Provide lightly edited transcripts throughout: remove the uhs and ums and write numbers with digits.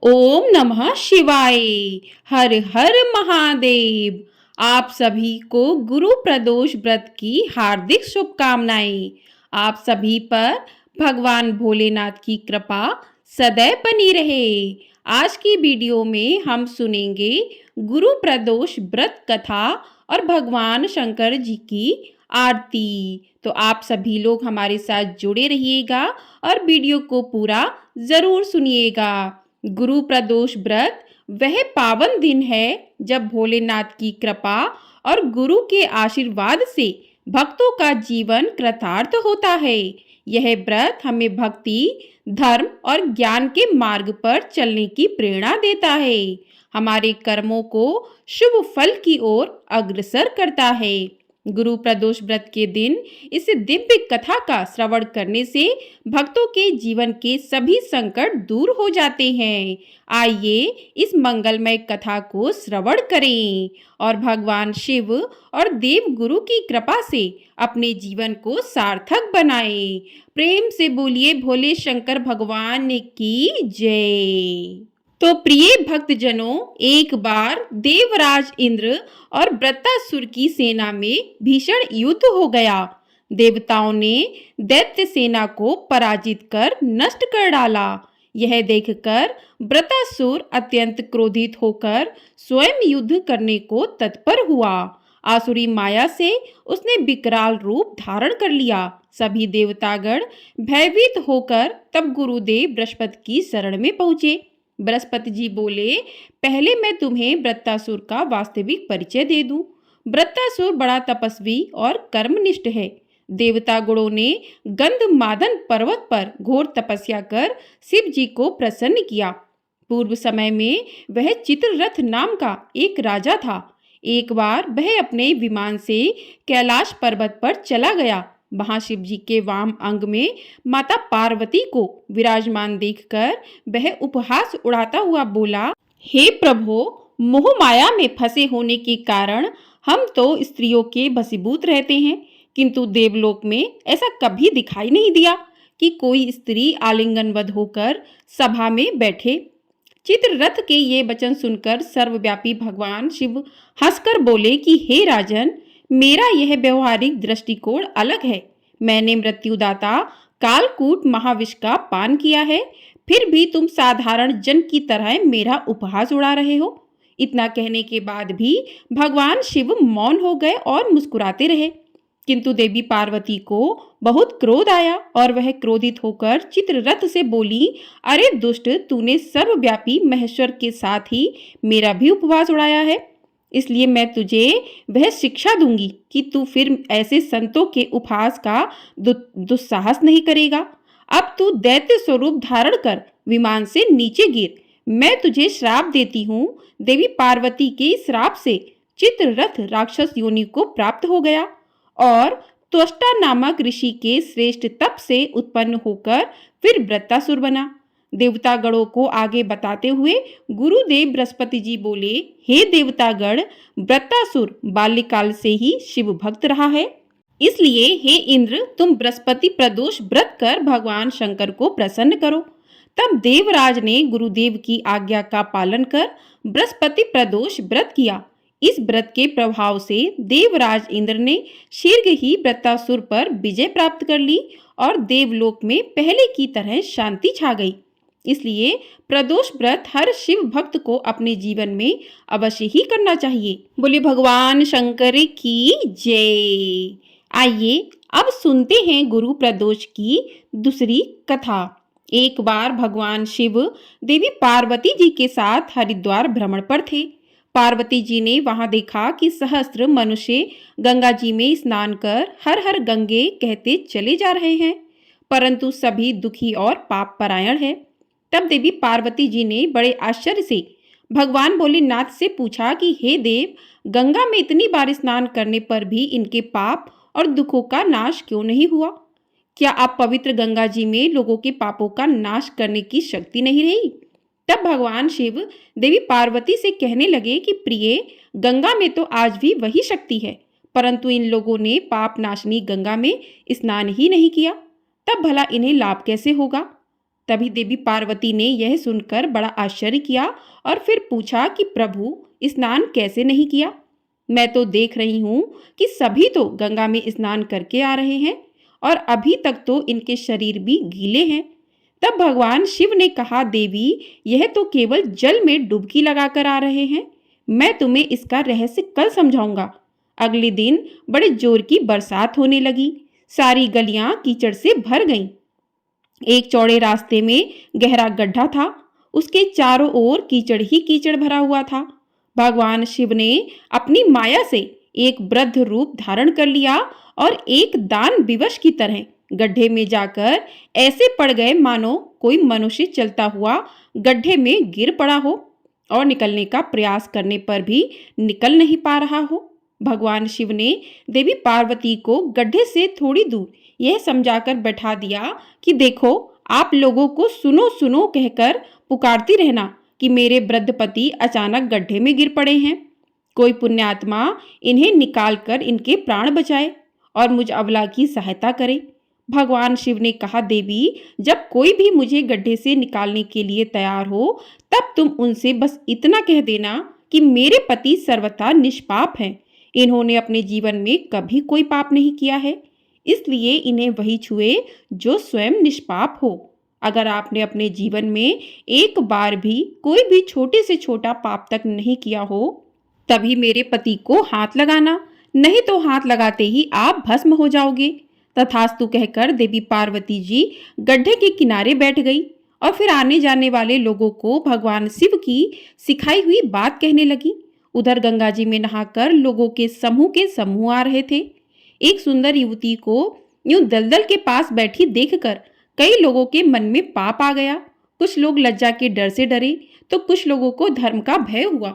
ओम नमः शिवाय। हर हर महादेव। आप सभी को गुरु प्रदोष व्रत की हार्दिक शुभकामनाएं। आप सभी पर भगवान भोलेनाथ की कृपा सदैव बनी रहे। आज की वीडियो में हम सुनेंगे गुरु प्रदोष व्रत कथा और भगवान शंकर जी की आरती। तो आप सभी लोग हमारे साथ जुड़े रहिएगा और वीडियो को पूरा जरूर सुनिएगा। गुरु प्रदोष व्रत वह पावन दिन है जब भोलेनाथ की कृपा और गुरु के आशीर्वाद से भक्तों का जीवन कृतार्थ होता है। यह व्रत हमें भक्ति, धर्म और ज्ञान के मार्ग पर चलने की प्रेरणा देता है। हमारे कर्मों को शुभ फल की ओर अग्रसर करता है। गुरु प्रदोष व्रत के दिन इस दिव्य कथा का श्रवण करने से भक्तों के जीवन के सभी संकट दूर हो जाते हैं। आइए इस मंगलमय कथा को श्रवण करें और भगवान शिव और देव गुरु की कृपा से अपने जीवन को सार्थक बनाएं। प्रेम से बोलिए भोले शंकर भगवान की जय। तो प्रिय भक्तजनों, एक बार देवराज इंद्र और वृत्तासुर की सेना में भीषण युद्ध हो गया। देवताओं ने दैत्य सेना को पराजित कर नष्ट कर डाला। यह देखकर वृत्तासुर अत्यंत क्रोधित होकर स्वयं युद्ध करने को तत्पर हुआ। आसुरी माया से उसने विकराल रूप धारण कर लिया। सभी देवतागण भयभीत होकर तब गुरुदेव बृहस्पति की शरण में पहुंचे। बृहस्पति जी बोले, पहले मैं तुम्हें वृत्तासुर का वास्तविक परिचय दे दूं। वृत्तासुर बड़ा तपस्वी और कर्मनिष्ठ है। देवता गुणों ने गंधमादन पर्वत पर घोर तपस्या कर शिव जी को प्रसन्न किया। पूर्व समय में वह चित्ररथ नाम का एक राजा था। एक बार वह अपने विमान से कैलाश पर्वत पर चला गया। वहां शिव जी के वाम अंग में माता पार्वती को विराजमान देखकर वह उपहास उड़ाता हुआ बोला, हे प्रभु, मोह माया में फंसे होने के कारण हम तो स्त्रियों के वशीभूत रहते हैं, किंतु देवलोक में ऐसा कभी दिखाई नहीं दिया कि कोई स्त्री आलिंगनबद्ध होकर सभा में बैठे। चित्ररथ के ये वचन सुनकर सर्वव्यापी भगवान शिव हंसकर बोले कि हे राजन, मेरा यह व्यवहारिक दृष्टिकोण अलग है। मैंने मृत्युदाता कालकूट महाविष का पान किया है, फिर भी तुम साधारण जन की तरह मेरा उपहास उड़ा रहे हो। इतना कहने के बाद भी भगवान शिव मौन हो गए और मुस्कुराते रहे। किंतु देवी पार्वती को बहुत क्रोध आया और वह क्रोधित होकर चित्ररथ से बोली, अरे दुष्ट, तूने सर्वव्यापी महेश्वर के साथ ही मेरा भी उपवास उड़ाया है, इसलिए मैं तुझे वह शिक्षा दूंगी कि तू फिर ऐसे संतों के उपहास का दुस्साहस नहीं करेगा। अब तू दैत्य स्वरूप धारण कर विमान से नीचे गिर। मैं तुझे श्राप देती हूँ। देवी पार्वती के श्राप से चित्ररथ राक्षस योनि को प्राप्त हो गया और त्वष्टा नामक ऋषि के श्रेष्ठ तप से उत्पन्न होकर फिर वृत्तासुर बना। देवतागणों को आगे बताते हुए गुरुदेव बृहस्पति जी बोले, हे देवतागण, वृत्तासुर बाल्यकाल से ही शिव भक्त रहा है, इसलिए हे इंद्र, तुम बृहस्पति प्रदोष व्रत कर भगवान शंकर को प्रसन्न करो। तब देवराज ने गुरुदेव की आज्ञा का पालन कर बृहस्पति प्रदोष व्रत किया। इस व्रत के प्रभाव से देवराज इंद्र ने शीघ्र ही वृत्तासुर पर विजय प्राप्त कर ली और देवलोक में पहले की तरह शांति छा गई। इसलिए प्रदोष व्रत हर शिव भक्त को अपने जीवन में अवश्य ही करना चाहिए। बोले भगवान शंकर की जय। आइए अब सुनते हैं गुरु प्रदोष की दूसरी कथा। एक बार भगवान शिव देवी पार्वती जी के साथ हरिद्वार भ्रमण पर थे। पार्वती जी ने वहां देखा कि सहस्त्र मनुष्य गंगा जी में स्नान कर हर हर गंगे कहते चले जा रहे हैं, परंतु सभी दुखी और पाप परायण है। तब देवी पार्वती जी ने बड़े आश्चर्य से भगवान भोलेनाथ से पूछा कि हे देव, गंगा में इतनी बार स्नान करने पर भी इनके पाप और दुखों का नाश क्यों नहीं हुआ? क्या आप पवित्र गंगा जी में लोगों के पापों का नाश करने की शक्ति नहीं रही? तब भगवान शिव देवी पार्वती से कहने लगे कि प्रिय, गंगा में तो आज भी वही शक्ति है, परंतु इन लोगों ने पाप नाशनी गंगा में स्नान ही नहीं किया, तब भला इन्हें लाभ कैसे होगा? तभी देवी पार्वती ने यह सुनकर बड़ा आश्चर्य किया और फिर पूछा कि प्रभु, स्नान कैसे नहीं किया? मैं तो देख रही हूँ कि सभी तो गंगा में स्नान करके आ रहे हैं और अभी तक तो इनके शरीर भी गीले हैं। तब भगवान शिव ने कहा, देवी, यह तो केवल जल में डुबकी लगाकर आ रहे हैं। मैं तुम्हें इसका रहस्य कल समझाऊंगा। अगले दिन बड़े जोर की बरसात होने लगी। सारी गलियां कीचड़ से भर गईं। एक चौड़े रास्ते में गहरा गड्ढा था। उसके चारों ओर कीचड़ ही कीचड़ भरा हुआ था। भगवान शिव ने अपनी माया से एक वृद्ध रूप धारण कर लिया और एक दान विवश की तरह गड्ढे में जाकर ऐसे पड़ गए मानो कोई मनुष्य चलता हुआ गड्ढे में गिर पड़ा हो और निकलने का प्रयास करने पर भी निकल नहीं पा रहा हो। भगवान शिव ने देवी पार्वती को गड्ढे से थोड़ी दूर यह समझाकर बैठा दिया कि देखो, आप लोगों को सुनो सुनो कहकर पुकारती रहना कि मेरे वृद्ध पति अचानक गड्ढे में गिर पड़े हैं। कोई पुण्यात्मा इन्हें निकालकर इनके प्राण बचाए और मुझ अबला की सहायता करे। भगवान शिव ने कहा, देवी, जब कोई भी मुझे गड्ढे से निकालने के लिए तैयार हो, तब तुम उनसे बस इतना कह देना कि मेरे पति सर्वथा निष्पाप हैं। इन्होंने अपने जीवन में कभी कोई पाप नहीं किया है, इसलिए इन्हें वही छुए जो स्वयं निष्पाप हो। अगर आपने अपने जीवन में एक बार भी कोई भी छोटे से छोटा पाप तक नहीं किया हो, तभी मेरे पति को हाथ लगाना, नहीं तो हाथ लगाते ही आप भस्म हो जाओगे। तथास्तु कहकर देवी पार्वती जी गड्ढे के किनारे बैठ गई और फिर आने जाने वाले लोगों को भगवान शिव की सिखाई हुई बात कहने लगी। उधर गंगा जी में नहाकर लोगों के समूह आ रहे थे। एक सुंदर युवती को यूं दलदल के पास बैठी देखकर कई लोगों के मन में पाप आ गया। कुछ लोग लज्जा के डर से डरे तो कुछ लोगों को धर्म का भय हुआ।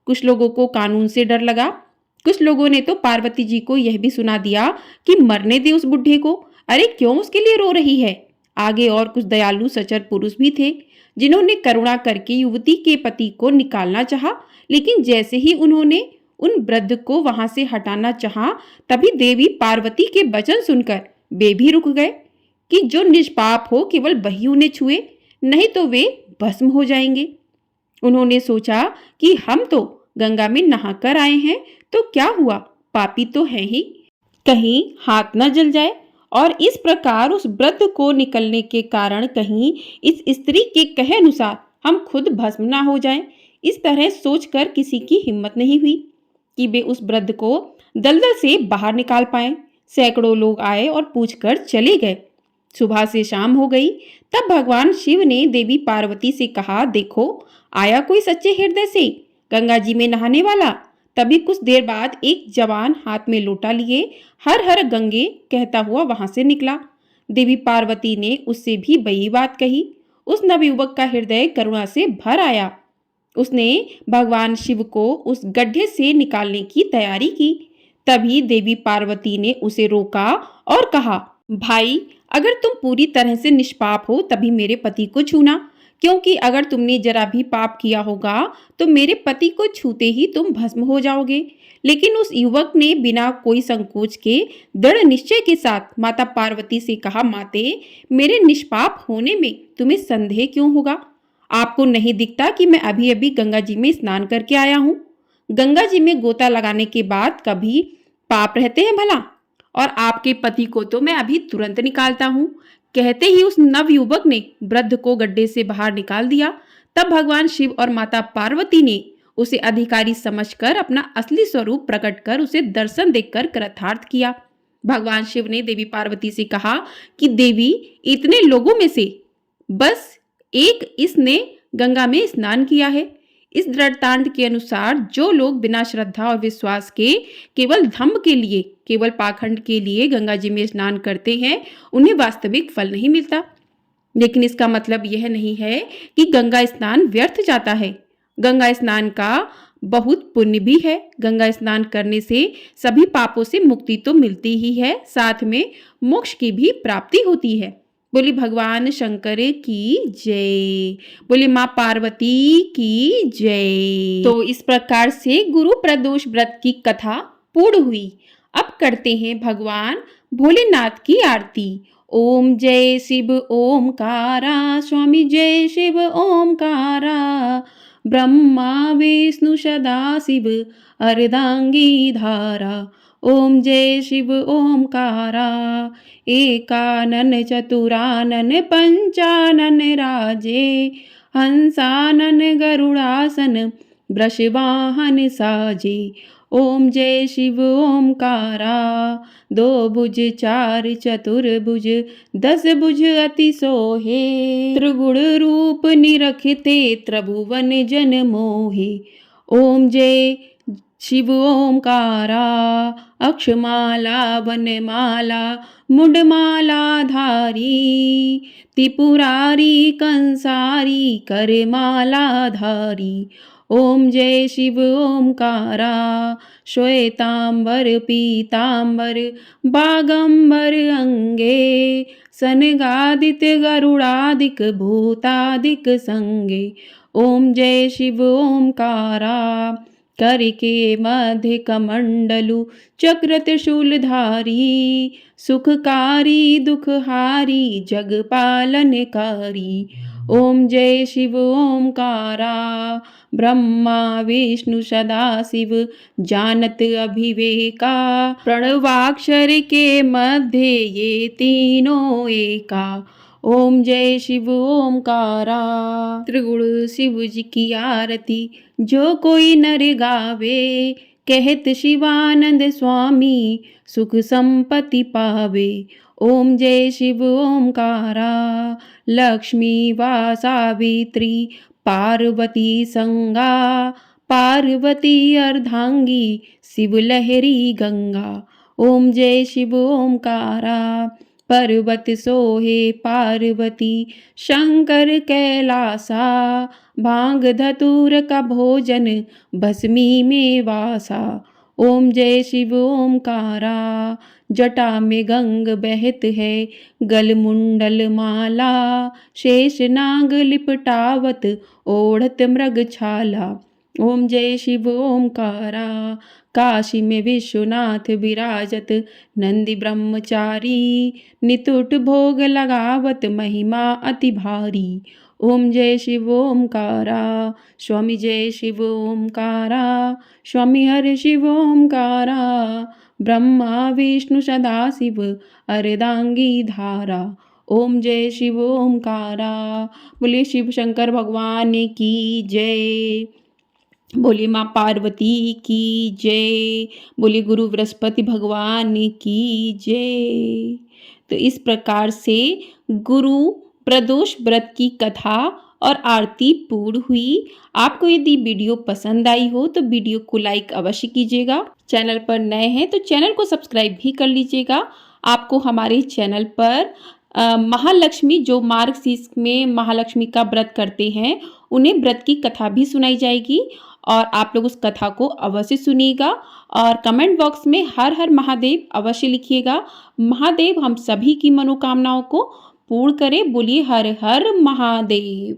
कुछ लोगों को कानून से डर लगा। कुछ लोगों ने तो पार्वती जी को यह भी सुना दिया कि मरने दे उस बुढ़े को, अरे क्यों उसके लिए रो रही है। आगे और कुछ दयालु सचर पुरुष भी थे जिन्होंने करुणा करके युवती के पति को निकालना चाहा, लेकिन जैसे ही उन्होंने उन वृद्ध को वहां से हटाना चाहा, तभी देवी पार्वती के वचन सुनकर वे भी रुक गए कि जो निष्पाप हो केवल वही उन्हें छुए, नहीं तो वे भस्म हो जाएंगे। उन्होंने सोचा कि हम तो गंगा में नहाकर आए हैं, तो क्या हुआ, पापी तो है ही, कहीं हाथ न जल जाए। और इस प्रकार उस वृद्ध को निकलने के कारण कहीं इस स्त्री के कहे अनुसार हम खुद भस्म ना हो जाएं। इस तरह सोचकर किसी की हिम्मत नहीं हुई कि वे उस वृद्ध को दलदल से बाहर निकाल पाए। सैकड़ों लोग आए और पूछकर चले गए। सुबह से शाम हो गई। तब भगवान शिव ने देवी पार्वती से कहा, देखो, आया कोई सच्चे हृदय से गंगा जी में नहाने वाला। तभी कुछ देर बाद एक जवान हाथ में लोटा लिए हर हर गंगे कहता हुआ वहां से निकला। देवी पार्वती ने उससे भी वही बात कही। उस नवयुवक का हृदय करुणा से भर आया। उसने भगवान शिव को उस गड्ढे से निकालने की तैयारी की। तभी देवी पार्वती ने उसे रोका और कहा, भाई, अगर तुम पूरी तरह से निष्पाप हो तभी मेरे पति को छूना, क्योंकि अगर तुमने जरा भी पाप किया होगा तो मेरे पति को छूते ही तुम भस्म हो जाओगे। लेकिन उस युवक ने बिना कोई संकोच के दृढ़ निश्चय के साथ माता पार्वती से कहा, माते, मेरे निष्पाप होने में तुम्हें संदेह क्यों होगा? आपको नहीं दिखता कि मैं अभी अभी गंगा जी में स्नान करके आया हूँ? गंगा जी में गोता लगाने के बाद कभी पाप रहते हैं भला? और आपके पति को तो मैं अभी तुरंत निकालता हूँ। कहते ही उस नवयुवक ने वृद्ध को गड्ढे से बाहर निकाल दिया। तब भगवान शिव और माता पार्वती ने उसे अधिकारी समझकर अपना असली स्वरूप प्रकट कर उसे दर्शन देकर कृतार्थ किया। भगवान शिव ने देवी पार्वती से कहा कि देवी, इतने लोगों में से बस एक इसने गंगा में स्नान किया है। इस दृष्टांत के अनुसार जो लोग बिना श्रद्धा और विश्वास के केवल धम्म के लिए, केवल पाखंड के लिए गंगा जी में स्नान करते हैं, उन्हें वास्तविक फल नहीं मिलता। लेकिन इसका मतलब यह नहीं है कि गंगा स्नान व्यर्थ जाता है। गंगा स्नान का बहुत पुण्य भी है। गंगा स्नान करने से सभी पापों से मुक्ति तो मिलती ही है, साथ में मोक्ष की भी प्राप्ति होती है। बोली भगवान शंकर की जय, बोली माँ पार्वती की जय। तो इस प्रकार से गुरु प्रदोष व्रत की कथा पूर्ण हुई। अब करते हैं भगवान भोलेनाथ की आरती। ओम जय शिव ओमकारा, स्वामी जय शिव ओमकारा। ब्रह्मा विष्णु सदाशिव अर्धांगी धारा। ओम जय शिव ओमकारा। एकानन चतुरानन पंचानन राजे, हंसानन गरुड़ासन वृषवाहन साजे। ओम जय शिव ओमकारा। दो भुज चार चतुर्भुज, 10 भुज अति सोहे। त्रिगुण रूप निरखते त्रिभुवन जन मोहे। ओम जय शिव ओमकारा। अक्षमाला वनमाला मुंडमाला धारी, त्रिपुरारी कंसारी करमाला धारी। ओम जय शिव ओमकारा। श्वेतांबर पीतांबर बागंबर अंगे, सनगादित गरुड़ादिक भूतादिक संगे। ओम जय शिव ओमकारा। करके मध्य कमंडलु चक्र त्रिशूलधारी, सुखकारी दुखहारी जगपालनकारी। ओम जय शिव ओमकारा। ब्रह्मा विष्णु सदाशिव जानत अभिवेका, प्रणवाक्षर के मध्य ये तीनों एका। ओम जय शिव ओमकारा। त्रिगुण शिव जी की आरती जो कोई नर गावे, कहत शिवानंद स्वामी सुख संपत्ति पावे। ओम जय शिव ओमकारा। लक्ष्मी वा सावित्री पार्वती संगा, पार्वती अर्धांगी शिव लहरी गंगा। ओम जय शिव ओमकारा। पर्वत सोहे पार्वती शंकर कैलासा, भांग धतूर का भोजन भस्मी में वासा। ओम जय शिव ओमकारा। जटा में गंग बहत है गल मुंडल माला, शेष नाग लिपटावत ओढ़त मृग छाला। ओम जय शिव ओमकारा। काशी में विश्वनाथ विराजत नंदी ब्रह्मचारी, नितुट भोग लगावत महिमा अति भारी। ओम जय शिव ओमकारा। स्वामी जय शिव ओमकारा। स्वामी हर शिव ओमकारा। ब्रह्मा विष्णु सदाशिव अर्धांगी धारा। ओम जय शिव ओमकारा। बोलिए शिव शंकर भगवान की जय। बोलिए माँ पार्वती की जय। बोलिए गुरु बृहस्पति भगवान की जय। तो इस प्रकार से गुरु प्रदोष व्रत की कथा और आरती पूर्ण हुई। आपको यदि वीडियो पसंद आई हो तो वीडियो को लाइक अवश्य कीजिएगा। चैनल पर नए हैं तो चैनल को सब्सक्राइब भी कर लीजिएगा। आपको हमारे चैनल पर महालक्ष्मी, जो मार्गशीर्ष में महालक्ष्मी का व्रत करते हैं, उन्हें व्रत की कथा भी सुनाई जाएगी और आप लोग उस कथा को अवश्य सुनिएगा। और कमेंट बॉक्स में हर हर महादेव अवश्य लिखिएगा। महादेव हम सभी की मनोकामनाओं को पूर्ण करें। बोलिए हर हर महादेव।